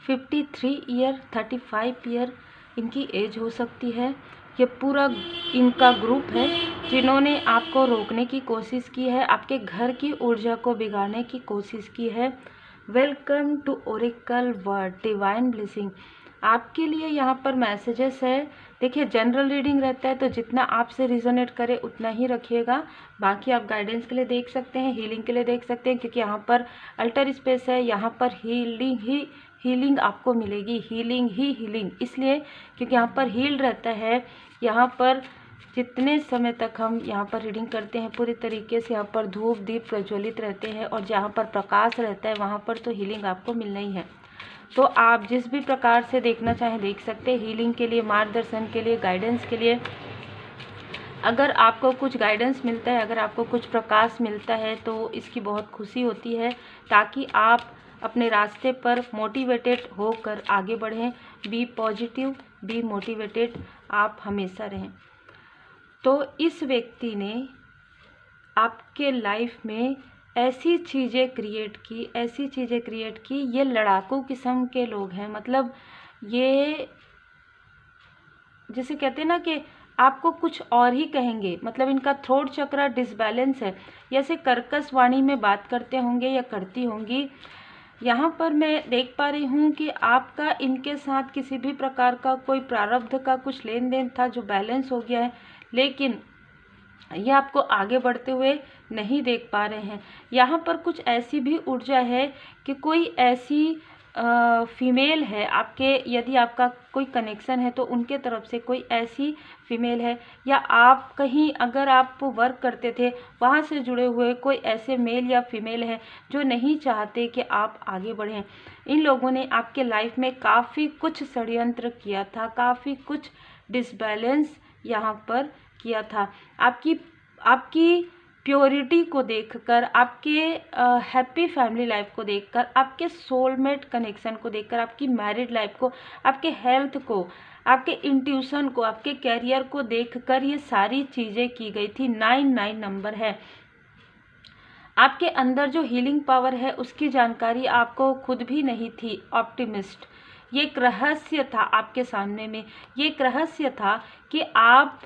53 year 35 year इनकी as हो सकती है। ये पूरा इनका ग्रुप है जिन्होंने आपको रोकने की कोशिश की है, आपके घर की ऊर्जा को बिगाड़ने की कोशिश की है। Welcome to Oracle Word Divine Blessing. आपके लिए यहाँ पर मैसेजेस है। देखिए, जनरल रीडिंग रहता है तो जितना आपसे रिजोनेट करे उतना ही रखिएगा। बाकी आप गाइडेंस के लिए देख सकते हैं, हीलिंग के लिए देख सकते हैं, क्योंकि यहाँ पर अल्टर स्पेस है। यहाँ पर हीलिंग आपको मिलेगी, हीलिंग इसलिए क्योंकि यहाँ पर हील रहता है। यहाँ पर जितने समय तक हम यहाँ पर रीडिंग करते हैं पूरी तरीके से यहाँ पर धूप दीप प्रज्वलित रहते हैं, और जहाँ पर प्रकाश रहता है वहाँ पर तो हीलिंग आपको मिलना ही है। तो आप जिस भी प्रकार से देखना चाहें देख सकते हैं। हीलिंग के लिए, मार्गदर्शन के लिए, गाइडेंस के लिए, अगर आपको कुछ गाइडेंस मिलता है, अगर आपको कुछ प्रकाश मिलता है तो इसकी बहुत खुशी होती है, ताकि आप अपने रास्ते पर मोटिवेटेड होकर आगे बढ़ें। बी पॉजिटिव, बी मोटिवेटेड, आप हमेशा रहें। तो इस व्यक्ति ने आपके लाइफ में ऐसी चीज़ें क्रिएट की, ये लड़ाकू किस्म के लोग हैं। मतलब ये जैसे कहते हैं ना कि आपको कुछ और ही कहेंगे। मतलब इनका थ्रोट चक्र डिसबैलेंस है, जैसे कर्कश वाणी में बात करते होंगे या करती होंगी। यहाँ पर मैं देख पा रही हूँ कि आपका इनके साथ किसी भी प्रकार का कोई प्रारब्ध का कुछ लेन देन था जो बैलेंस हो गया है, लेकिन ये आपको आगे बढ़ते हुए नहीं देख पा रहे हैं। यहाँ पर कुछ ऐसी भी ऊर्जा है कि कोई ऐसी फीमेल है आपके, यदि आपका कोई कनेक्शन है तो उनके तरफ से कोई ऐसी फीमेल है, या आप कहीं अगर आप वर्क करते थे वहाँ से जुड़े हुए कोई ऐसे मेल या फीमेल हैं जो नहीं चाहते कि आप आगे बढ़ें। इन लोगों ने आपके लाइफ में काफ़ी कुछ षड्यंत्र किया था, काफ़ी कुछ डिसबैलेंस यहाँ पर किया था। आपकी प्योरिटी को देखकर, आपके हैप्पी फैमिली लाइफ को देखकर, आपके सोलमेट कनेक्शन को देखकर, आपकी मैरिड लाइफ को, आपके हेल्थ को, आपके इंट्यूशन को, आपके कैरियर को देखकर ये सारी चीज़ें की गई थी। 99 नंबर है। आपके अंदर जो हीलिंग पावर है उसकी जानकारी आपको खुद भी नहीं थी। ऑप्टिमिस्ट, ये एक रहस्य था आपके सामने में। ये एक रहस्य था कि आप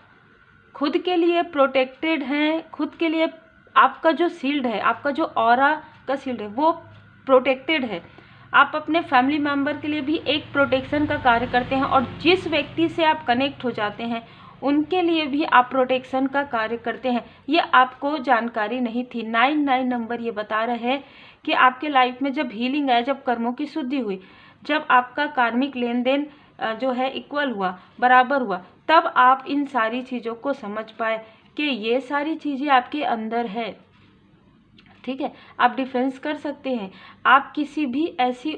खुद के लिए प्रोटेक्टेड हैं, खुद के लिए आपका जो शील्ड है, आपका जो ऑरा का शील्ड है वो प्रोटेक्टेड है। आप अपने फैमिली मेम्बर के लिए भी एक प्रोटेक्शन का कार्य करते हैं, और जिस व्यक्ति से आप कनेक्ट हो जाते हैं उनके लिए भी आप प्रोटेक्शन का कार्य करते हैं। ये आपको जानकारी नहीं थी। 99 नंबर ये बता रहे हैं कि आपके लाइफ में जब हीलिंग आया, जब कर्मों की शुद्धि हुई, जब आपका कार्मिक लेन देन जो है इक्वल हुआ, बराबर हुआ, तब आप इन सारी चीज़ों को समझ पाए कि ये सारी चीज़ें आपके अंदर है। ठीक है, आप डिफेंस कर सकते हैं। आप किसी भी ऐसी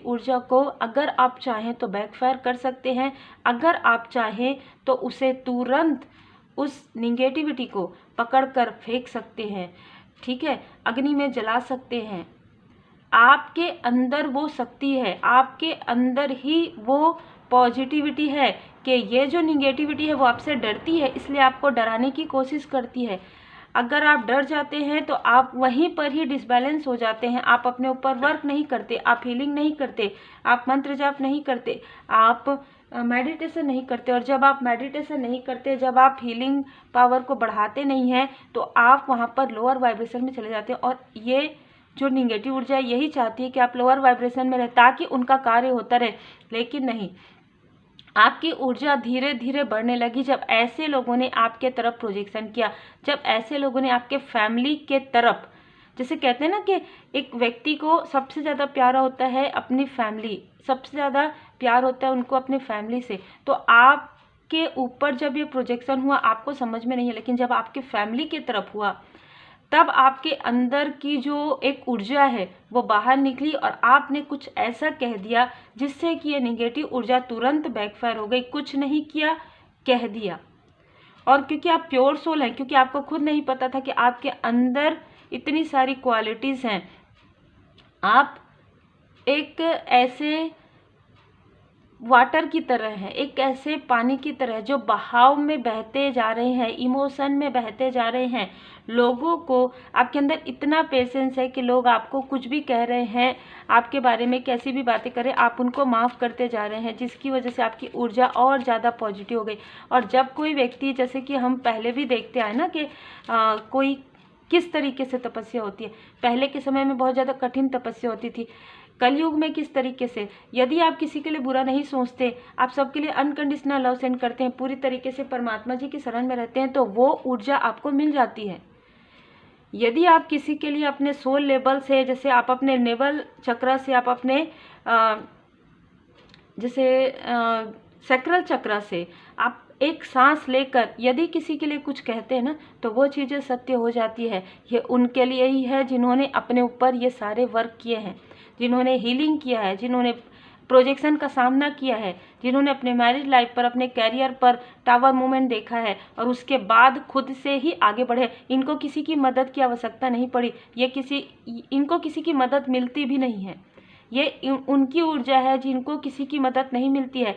ऊर्जा को अगर आप चाहें तो बैकफायर कर सकते हैं। अगर आप चाहें तो उसे तुरंत, उस निगेटिविटी को पकड़कर फेंक सकते हैं। ठीक है, अग्नि में जला सकते हैं। आपके अंदर वो शक्ति है, आपके अंदर ही वो पॉजिटिविटी है कि ये जो निगेटिविटी है वो आपसे डरती है, इसलिए आपको डराने की कोशिश करती है। अगर आप डर जाते हैं तो आप वहीं पर ही डिसबैलेंस हो जाते हैं। आप अपने ऊपर वर्क नहीं करते, आप हीलिंग नहीं करते, आप मंत्र जाप नहीं करते, आप मेडिटेशन नहीं करते। और जब आप मेडिटेशन नहीं करते, जब आप हीलिंग पावर को बढ़ाते नहीं हैं, तो आप वहाँ पर लोअर वाइब्रेशन में चले जाते हैं। और ये जो निगेटिव ऊर्जा यही चाहती है कि आप लोअर वाइब्रेशन में रहे ताकि उनका कार्य होता रहे, लेकिन नहीं। आपकी ऊर्जा धीरे धीरे बढ़ने लगी जब ऐसे लोगों ने आपके तरफ प्रोजेक्शन किया, जब ऐसे लोगों ने आपके फैमिली के तरफ, जैसे कहते हैं ना कि एक व्यक्ति को सबसे ज़्यादा प्यारा होता है अपनी फैमिली, सबसे ज़्यादा प्यार होता है उनको अपनी फैमिली से। तो आपके ऊपर जब ये प्रोजेक्शन हुआ आपको समझ में नहीं है, लेकिन जब आपके फैमिली की तरफ हुआ तब आपके अंदर की जो एक ऊर्जा है वो बाहर निकली, और आपने कुछ ऐसा कह दिया जिससे कि ये निगेटिव ऊर्जा तुरंत बैकफायर हो गई। कुछ नहीं किया, कह दिया। और क्योंकि आप प्योर सोल हैं, क्योंकि आपको खुद नहीं पता था कि आपके अंदर इतनी सारी क्वालिटीज़ हैं, आप एक ऐसे वाटर की तरह है, एक ऐसे पानी की तरह जो बहाव में बहते जा रहे हैं, इमोशन में बहते जा रहे हैं। लोगों को आपके अंदर इतना पेशेंस है कि लोग आपको कुछ भी कह रहे हैं, आपके बारे में कैसी भी बातें करें, आप उनको माफ़ करते जा रहे हैं, जिसकी वजह से आपकी ऊर्जा और ज़्यादा पॉजिटिव हो गई। और जब कोई व्यक्ति, जैसे कि हम पहले भी देखते आए ना कि कोई किस तरीके से तपस्या होती है, पहले के समय में बहुत ज़्यादा कठिन तपस्या होती थी, कलयुग में किस तरीके से, यदि आप किसी के लिए बुरा नहीं सोचते, आप सबके लिए अनकंडीशनल लव सेंड करते हैं, पूरी तरीके से परमात्मा जी की शरण में रहते हैं, तो वो ऊर्जा आपको मिल जाती है। यदि आप किसी के लिए अपने सोल लेवल से, जैसे आप अपने नेवल चक्र से, आप अपने जैसे सैक्रल चक्र से आप एक सांस लेकर यदि किसी के लिए कुछ कहते हैं ना, तो वो चीज़ें सत्य हो जाती है। ये उनके लिए ही है जिन्होंने अपने ऊपर ये सारे वर्क किए हैं, जिन्होंने हीलिंग किया है, जिन्होंने प्रोजेक्शन का सामना किया है, जिन्होंने अपने मैरिज लाइफ पर, अपने कैरियर पर टावर मूवमेंट देखा है और उसके बाद खुद से ही आगे बढ़े। इनको किसी की मदद की आवश्यकता नहीं पड़ी, इनको किसी की मदद मिलती भी नहीं है। ये उनकी ऊर्जा है जिनको किसी की मदद नहीं मिलती है,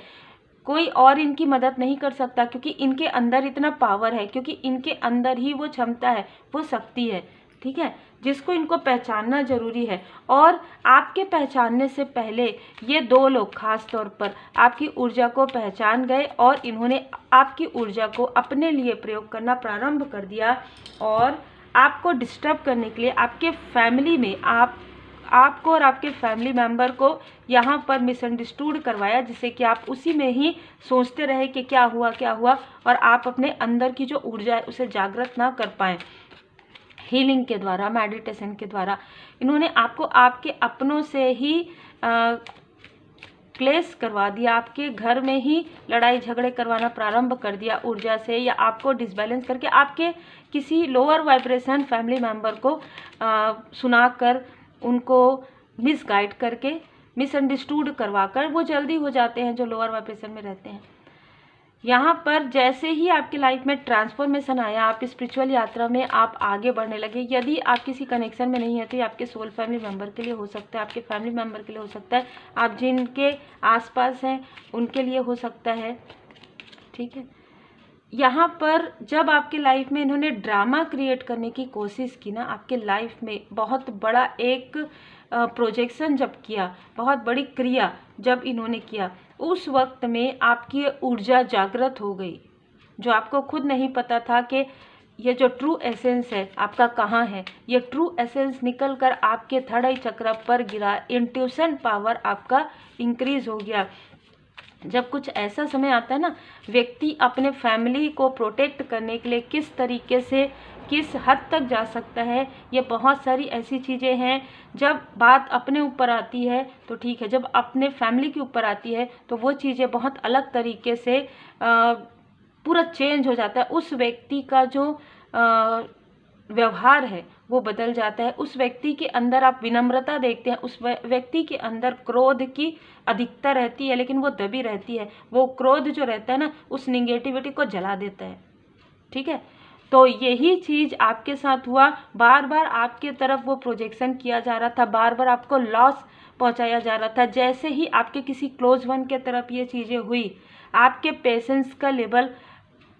कोई और इनकी मदद नहीं कर सकता, क्योंकि इनके अंदर इतना पावर है, क्योंकि इनके अंदर ही वो क्षमता है, वो शक्ति है, ठीक है, जिसको इनको पहचानना जरूरी है। और आपके पहचानने से पहले ये दो लोग खास तौर पर आपकी ऊर्जा को पहचान गए और इन्होंने आपकी ऊर्जा को अपने लिए प्रयोग करना प्रारंभ कर दिया और आपको डिस्टर्ब करने के लिए आपके फैमिली में आपको और आपके फैमिली मेंबर को यहाँ पर मिसअंडरस्टूड करवाया, जिससे कि आप उसी में ही सोचते रहे कि क्या हुआ और आप अपने अंदर की जो ऊर्जा है उसे जागृत ना कर पाएँ। हीलिंग के द्वारा, मेडिटेशन के द्वारा इन्होंने आपको आपके अपनों से ही क्लेश करवा दिया, आपके घर में ही लड़ाई झगड़े करवाना प्रारंभ कर दिया ऊर्जा से, या आपको डिसबैलेंस करके आपके किसी लोअर वाइब्रेशन फैमिली मेंबर को सुनाकर, उनको मिसगाइड करके, मिसअंडरस्टूड करवाकर वो जल्दी हो जाते हैं जो लोअर वाइब्रेशन में रहते हैं। यहाँ पर जैसे ही आपकी लाइफ में ट्रांसफॉर्मेशन आया, आप स्पिरिचुअल यात्रा में आप आगे बढ़ने लगे। यदि आप किसी कनेक्शन में नहीं है तो ये आपके सोल फैमिली मेंबर के लिए हो सकता है, आपके फैमिली मेंबर के लिए हो सकता है, आप जिनके आसपास हैं उनके लिए हो सकता है, ठीक है। यहाँ पर जब आपके लाइफ में इन्होंने ड्रामा क्रिएट करने की कोशिश की ना, आपके लाइफ में बहुत बड़ा एक प्रोजेक्शन जब किया, बहुत बड़ी क्रिया जब इन्होंने किया, उस वक्त में आपकी ऊर्जा जागृत हो गई, जो आपको खुद नहीं पता था कि ये जो ट्रू एसेंस है आपका कहाँ है। ये ट्रू एसेंस निकल कर आपके थर्ड आई चक्र पर गिरा, इंट्यूशन पावर आपका इंक्रीज हो गया। जब कुछ ऐसा समय आता है ना, व्यक्ति अपने फैमिली को प्रोटेक्ट करने के लिए किस तरीके से, किस हद तक जा सकता है, ये बहुत सारी ऐसी चीज़ें हैं। जब बात अपने ऊपर आती है तो ठीक है, जब अपने फैमिली के ऊपर आती है तो वो चीज़ें बहुत अलग तरीके से पूरा चेंज हो जाता है। उस व्यक्ति का जो व्यवहार है वो बदल जाता है। उस व्यक्ति के अंदर आप विनम्रता देखते हैं, उस व्यक्ति के अंदर क्रोध की अधिकता रहती है, लेकिन वो दबी रहती है। वो क्रोध जो रहता है ना, उस निगेटिविटी को जला देता है, ठीक है। तो यही चीज़ आपके साथ हुआ, बार बार आपके तरफ वो प्रोजेक्शन किया जा रहा था, बार बार आपको लॉस पहुंचाया जा रहा था। जैसे ही आपके किसी क्लोज वन के तरफ ये चीज़ें हुई, आपके पेशेंस का लेवल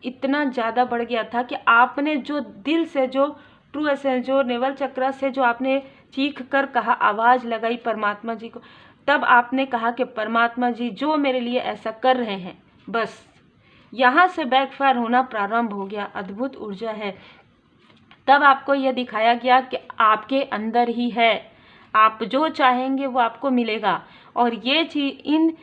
इतना ज़्यादा बढ़ गया था कि आपने जो दिल से, जो ट्रू एसेंस, जो नेवल चक्र से जो आपने चीख कर कहा, आवाज़ लगाई परमात्मा जी को, तब आपने कहा कि परमात्मा जी जो मेरे लिए ऐसा कर रहे हैं, बस यहाँ से बैकफायर होना प्रारंभ हो गया। अद्भुत ऊर्जा है। तब आपको यह दिखाया गया कि आपके अंदर ही है, आप जो चाहेंगे वो आपको मिलेगा। और ये चीज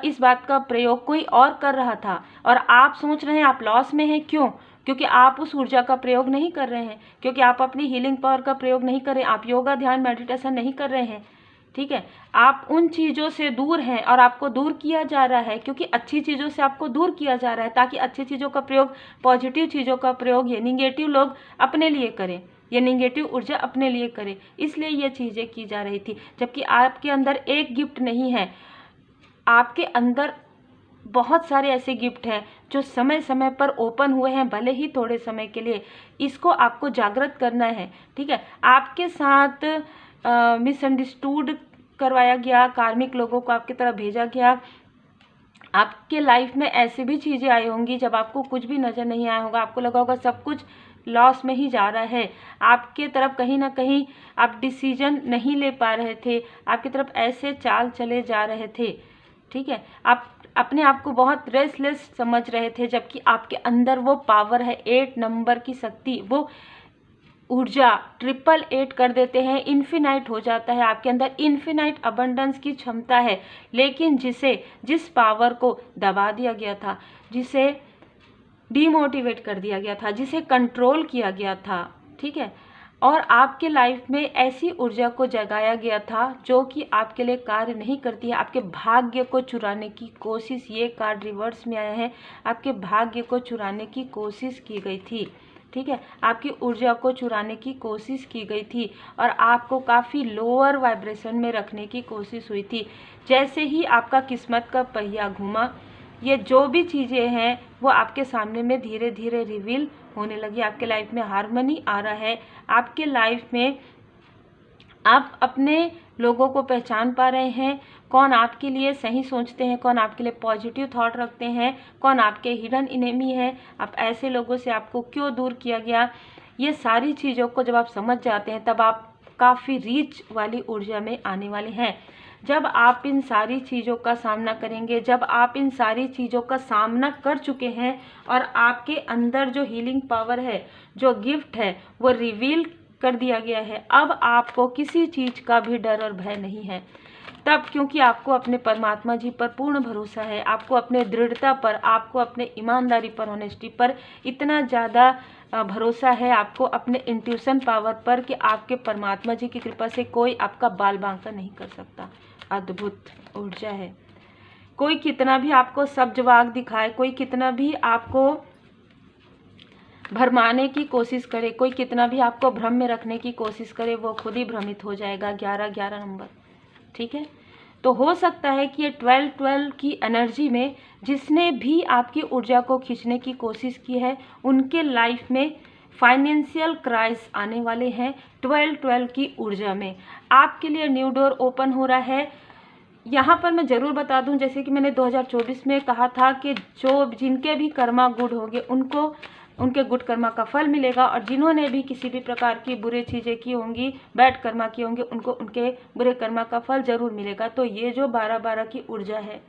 इस बात का प्रयोग कोई और कर रहा था और आप सोच रहे हैं आप लॉस में हैं। क्यों? क्योंकि आप उस ऊर्जा का प्रयोग नहीं कर रहे हैं, क्योंकि आप अपनी हीलिंग पावर का प्रयोग नहीं कर रहे हैं, आप योगा, ध्यान, मेडिटेशन नहीं कर रहे हैं, ठीक है। आप उन चीज़ों से दूर हैं और आपको दूर किया जा रहा है, क्योंकि अच्छी चीज़ों से आपको दूर किया जा रहा है, ताकि अच्छी चीज़ों का प्रयोग, पॉजिटिव चीज़ों का प्रयोग ये निगेटिव लोग अपने लिए करें, ये निगेटिव ऊर्जा अपने लिए करें। इसलिए ये चीज़ें की जा रही थी। जबकि आपके अंदर एक गिफ्ट नहीं है, आपके अंदर बहुत सारे ऐसे गिफ्ट हैं जो समय समय पर ओपन हुए हैं, भले ही थोड़े समय के लिए। इसको आपको जागृत करना है, ठीक है। आपके साथ मिसअंडरस्टूड करवाया गया, कार्मिक लोगों को आपकी तरफ भेजा गया, आपके लाइफ में ऐसी भी चीज़ें आई होंगी जब आपको कुछ भी नज़र नहीं आया होगा, आपको लगा होगा सब कुछ लॉस में ही जा रहा है, आपके तरफ कहीं ना कहीं आप डिसीजन नहीं ले पा रहे थे, आपकी तरफ ऐसे चाल चले जा रहे थे, ठीक है। आप अपने आप को बहुत रेस्टलेस समझ रहे थे, जबकि आपके अंदर वो पावर है, 8 नंबर की शक्ति, वो ऊर्जा 888 कर देते हैं, इन्फिनाइट हो जाता है, आपके अंदर इन्फिनाइट अबंडेंस की क्षमता है। लेकिन जिस पावर को दबा दिया गया था, जिसे डीमोटिवेट कर दिया गया था, जिसे कंट्रोल किया गया था, ठीक है, और आपके लाइफ में ऐसी ऊर्जा को जगाया गया था जो कि आपके लिए कार्य नहीं करती है, आपके भाग्य को चुराने की कोशिश, ये कार्ड रिवर्स में आया है, आपके भाग्य को चुराने की कोशिश की गई थी, ठीक है, आपकी ऊर्जा को चुराने की कोशिश की गई थी और आपको काफ़ी लोअर वाइब्रेशन में रखने की कोशिश हुई थी। जैसे ही आपका किस्मत का पहिया घूमा, ये जो भी चीज़ें हैं वो आपके सामने में धीरे धीरे रिवील होने लगी। आपके लाइफ में हार्मनी आ रहा है, आपके लाइफ में आप अपने लोगों को पहचान पा रहे हैं, कौन आपके लिए सही सोचते हैं, कौन आपके लिए पॉजिटिव थॉट रखते हैं, कौन आपके हिडन इनेमी है, आप ऐसे लोगों से आपको क्यों दूर किया गया। ये सारी चीज़ों को जब आप समझ जाते हैं तब आप काफ़ी रीच वाली ऊर्जा में आने वाले हैं। जब आप इन सारी चीज़ों का सामना करेंगे, जब आप इन सारी चीज़ों का सामना कर चुके हैं और आपके अंदर जो हीलिंग पावर है, जो गिफ्ट है, वो रिवील कर दिया गया है, अब आपको किसी चीज़ का भी डर और भय नहीं है। तब क्योंकि आपको अपने परमात्मा जी पर पूर्ण भरोसा है, आपको अपने दृढ़ता पर, आपको अपने ईमानदारी पर, ऑनेस्टी पर इतना ज़्यादा भरोसा है, आपको अपने इंट्यूशन पावर पर कि आपके परमात्मा जी की कृपा से कोई आपका बाल बांका नहीं कर सकता। अद्भुत ऊर्जा है। कोई कितना भी आपको सब्जवाग दिखाए, कोई कितना भी आपको भरमाने की कोशिश करे, कोई कितना भी आपको भ्रम में रखने की कोशिश करे, वो खुद ही भ्रमित हो जाएगा। 11-11 नंबर, ठीक है। तो हो सकता है कि ये 12-12 की एनर्जी में जिसने भी आपकी ऊर्जा को खींचने की कोशिश की है, उनके लाइफ में फाइनेंशियल क्राइसिस आने वाले हैं। 12-12 की ऊर्जा में आपके लिए न्यू डोर ओपन हो रहा है। यहाँ पर मैं ज़रूर बता दूं, जैसे कि मैंने 2024 में कहा था कि जिनके भी कर्मा गुड होंगे उनको उनके गुड कर्मा का फल मिलेगा, और जिन्होंने भी किसी भी प्रकार की बुरी चीज़ें की होंगी, बैड कर्मा की होंगी, उनको उनके बुरे कर्मा का फल जरूर मिलेगा। तो ये जो 12-12 की ऊर्जा है,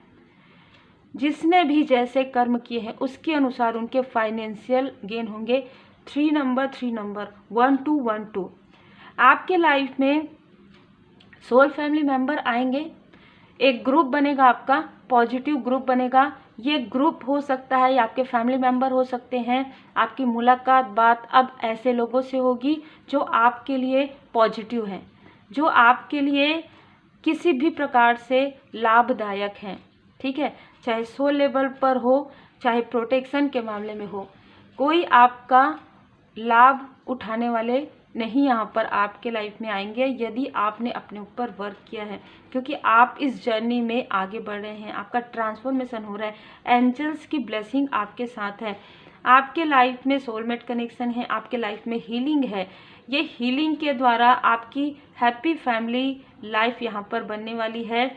जिसने भी जैसे कर्म किए हैं उसके अनुसार उनके फाइनेंशियल गेन होंगे। 3 नंबर 1212, आपके लाइफ में सोल फैमिली मेंबर आएंगे, एक ग्रुप बनेगा, आपका पॉजिटिव ग्रुप बनेगा। ये ग्रुप हो सकता है, आपके फैमिली मेंबर हो सकते हैं। आपकी मुलाकात बात अब ऐसे लोगों से होगी जो आपके लिए पॉजिटिव हैं, जो आपके लिए किसी भी प्रकार से लाभदायक हैं, ठीक है, चाहे सोल लेवल पर हो, चाहे प्रोटेक्शन के मामले में हो। कोई आपका लाभ उठाने वाले नहीं यहाँ पर आपके लाइफ में आएंगे यदि आपने अपने ऊपर वर्क किया है, क्योंकि आप इस जर्नी में आगे बढ़ रहे हैं, आपका ट्रांसफॉर्मेशन हो रहा है। एंजल्स की ब्लेसिंग आपके साथ है, आपके लाइफ में सोलमेट कनेक्शन है, आपके लाइफ में हीलिंग है। ये हीलिंग के द्वारा आपकी हैप्पी फैमिली लाइफ यहाँ पर बनने वाली है।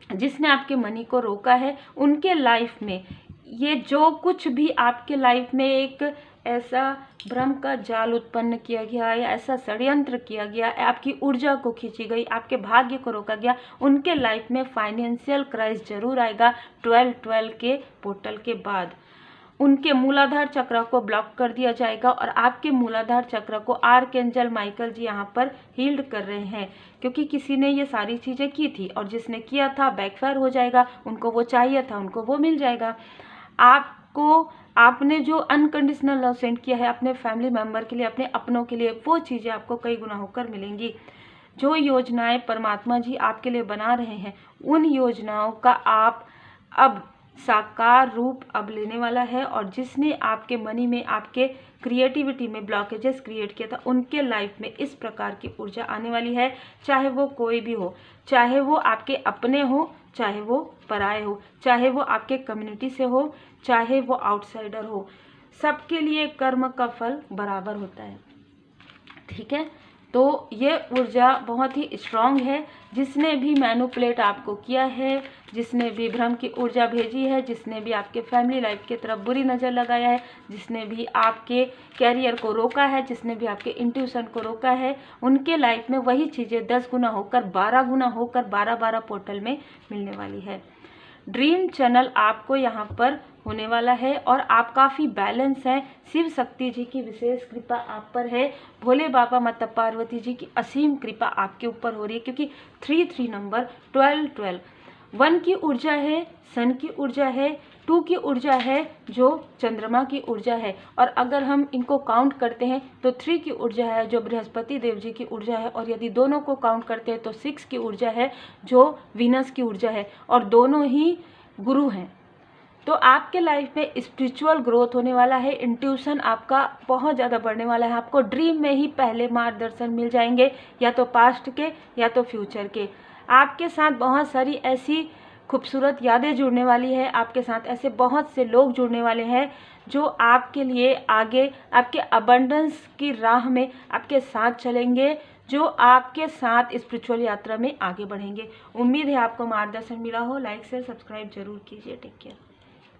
जिसने आपके मनी को रोका है, उनके लाइफ में ये जो कुछ भी आपके लाइफ में एक ऐसा भ्रम का जाल उत्पन्न किया गया या ऐसा षड्यंत्र किया गया, आपकी ऊर्जा को खींची गई, आपके भाग्य को रोका गया, उनके लाइफ में फाइनेंशियल क्राइसिस जरूर आएगा। 12-12 के पोर्टल के बाद उनके मूलाधार चक्र को ब्लॉक कर दिया जाएगा और आपके मूलाधार चक्र को आर्कएंजल माइकल जी यहाँ पर हील्ड कर रहे हैं, क्योंकि किसी ने ये सारी चीज़ें की थी और जिसने किया था बैकफायर हो जाएगा। उनको वो चाहिए था, उनको वो मिल जाएगा। आपने जो अनकंडीशनल लव सेंड किया है अपने फैमिली मेंबर के लिए, अपने अपनों के लिए, वो चीज़ें आपको कई गुना होकर मिलेंगी। जो योजनाएं परमात्मा जी आपके लिए बना रहे हैं, उन योजनाओं का आप अब साकार रूप अब लेने वाला है। और जिसने आपके मनी में, आपके क्रिएटिविटी में ब्लॉकेजेस क्रिएट किया था, उनके लाइफ में इस प्रकार की ऊर्जा आने वाली है। चाहे वो कोई भी हो, चाहे वो आपके अपने हो, चाहे वो पराए हो, चाहे वो आपके कम्युनिटी से हो, चाहे वो आउटसाइडर हो, सबके लिए कर्म का फल बराबर होता है, ठीक है। तो ये ऊर्जा बहुत ही स्ट्रांग है। जिसने भी मैनिपुलेट आपको किया है, जिसने भी भ्रम की ऊर्जा भेजी है, जिसने भी आपके फैमिली लाइफ की तरफ बुरी नज़र लगाया है, जिसने भी आपके कैरियर को रोका है, जिसने भी आपके इंट्यूशन को रोका है, उनके लाइफ में वही चीज़ें 10 गुना होकर 12 गुना होकर 12-12 पोर्टल में मिलने वाली है। ड्रीम चैनल आपको यहाँ पर होने वाला है और आप काफ़ी बैलेंस हैं। शिव शक्ति जी की विशेष कृपा आप पर है। भोले बाबा माता पार्वती जी की असीम कृपा आपके ऊपर हो रही है, क्योंकि 3 नंबर 12 1 की ऊर्जा है, सन की ऊर्जा है, 2 की ऊर्जा है जो चंद्रमा की ऊर्जा है, और अगर हम इनको काउंट करते हैं तो 3 की ऊर्जा है जो बृहस्पति देव जी की ऊर्जा है, और यदि दोनों को काउंट करते हैं तो 6 की ऊर्जा है जो वीनस की ऊर्जा है, और दोनों ही गुरु हैं। तो आपके लाइफ में स्पिरिचुअल ग्रोथ होने वाला है, इंट्यूशन आपका बहुत ज़्यादा बढ़ने वाला है। आपको ड्रीम में ही पहले मार्गदर्शन मिल जाएंगे, या तो पास्ट के या तो फ्यूचर के। आपके साथ बहुत सारी ऐसी खूबसूरत यादें जुड़ने वाली है, आपके साथ ऐसे बहुत से लोग जुड़ने वाले हैं जो आपके लिए आगे आपके अबंडेंस की राह में आपके साथ चलेंगे, जो आपके साथ स्पिरिचुअल यात्रा में आगे बढ़ेंगे। उम्मीद है आपको मार्गदर्शन मिला हो। लाइक शेयर सब्सक्राइब जरूर कीजिए। Take care.